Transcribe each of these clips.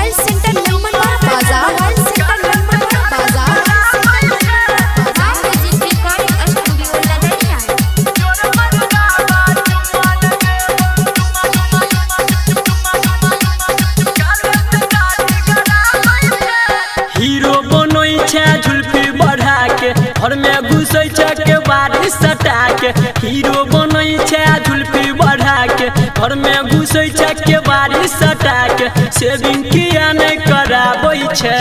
Mobile centre number बाजार hero बनोई छे झुल्फी बढ़ा के घर में घुसै छे के बारिश सटा के। हीरो बनोई छे झुल्फी बढ़ा के घर में घुसै छे के बारिश सटा के। सेविंग किया नहीं कराबै छे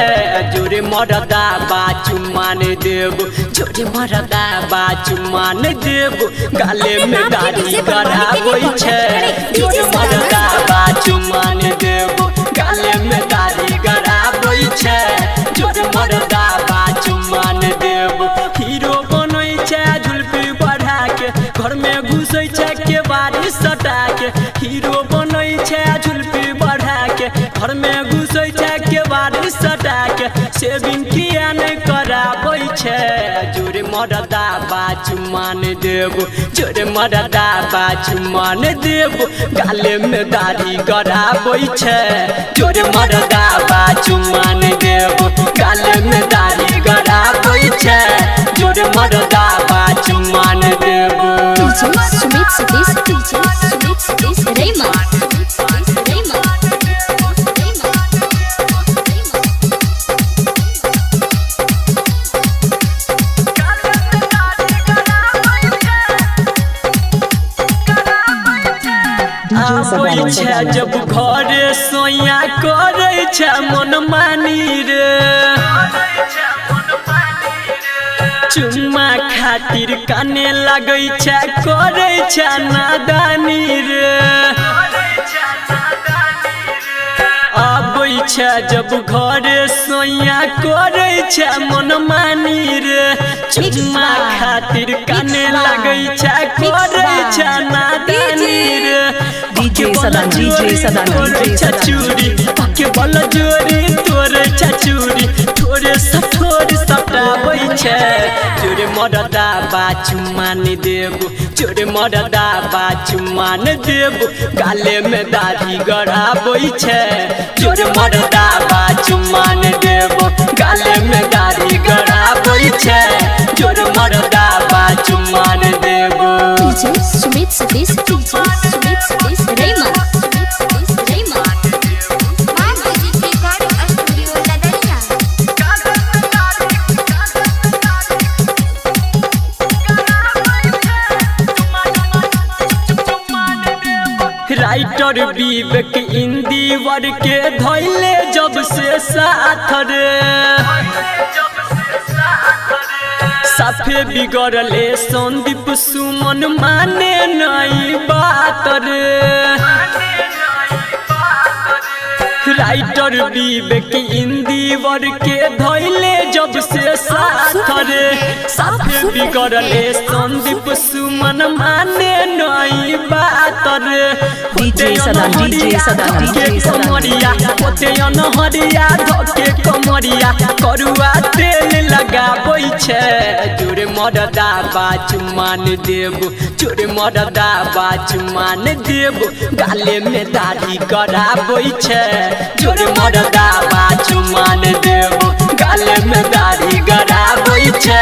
जोरे मरदा बा चुम्मा नहीं देबो जोरे मरदा बा चुम्मा नहीं देबो गाले में दाढ़ी कराबै छे जोरे मरदा बा चुम्मा नहीं देबो गाले में दाढ़ी कराबै छे जोरे मरदा बा चुम्मा नहीं देबो। हीरो बनोई छे झुल्फी बढ़ा के घर में घुसै छे के बारिश सटा के। हीरो बनोई छे झुल्फी बढ़ा के घर में घुसै छे के बारिश सटा के। सेविंग किया नहीं कराबै छे जोरे मरदा बा चुम्मा नहीं देबो जोरे मरदा बा चुम्मा नहीं देबो गाले में दाढ़ी कराबै छे जोरे मरदा बा चुम्मा नहीं देबो गाले में दाढ़ी कराबै छे जोरे मरदा बा चुम्मा नहीं देबो। सुमित सतीश रेमा आबै छे जब घरे सोया करे छे मन मानी रे चुम्मा खातिर काने लगै छे करे छे नादानी रे। आबै छे जब घरे सोया करे छे मन मानी रे चुम्मा खातिर काने लगै छे करे छे नादानी रे। चचूरी पके बल जोरी तोरे चचूरी थोड़े सटाबै छे जोरे मरदा बा चुम्मा नहीं देबो जोरे मरदा बा चुम्मा नहीं देबो गाले में दाढ़ी गड़ाबै छे जोरे मरदा बा चुम्मा नहीं देबो गाले में दाढ़ी गड़ाबै छे जोरे मरदा बा चुम्मा नहीं देबो। सुमित सतीश रेमा राइटर विवेक इंदिवर के धैले जब से साथ रे साफे बिगड़ले संदीप सुमन माने नहीं बात रे। राइटर विवेक इंदिवर के धैले जब से साथ रे साफे बिगड़ले संदीप सुमन माने नहीं बात रे। कमरिया पोते अनहरिया धके कमरिया करुआ तेल लगाबै छे जोरे मरदा बा चुम्मा नहीं देबो जोरे मरदा बा चुम्मा नहीं देबो गाले में दाढ़ी कराबै छे जोरे मरदा बा चुम्मा नहीं देबो गाले में दाढ़ी कराबै छे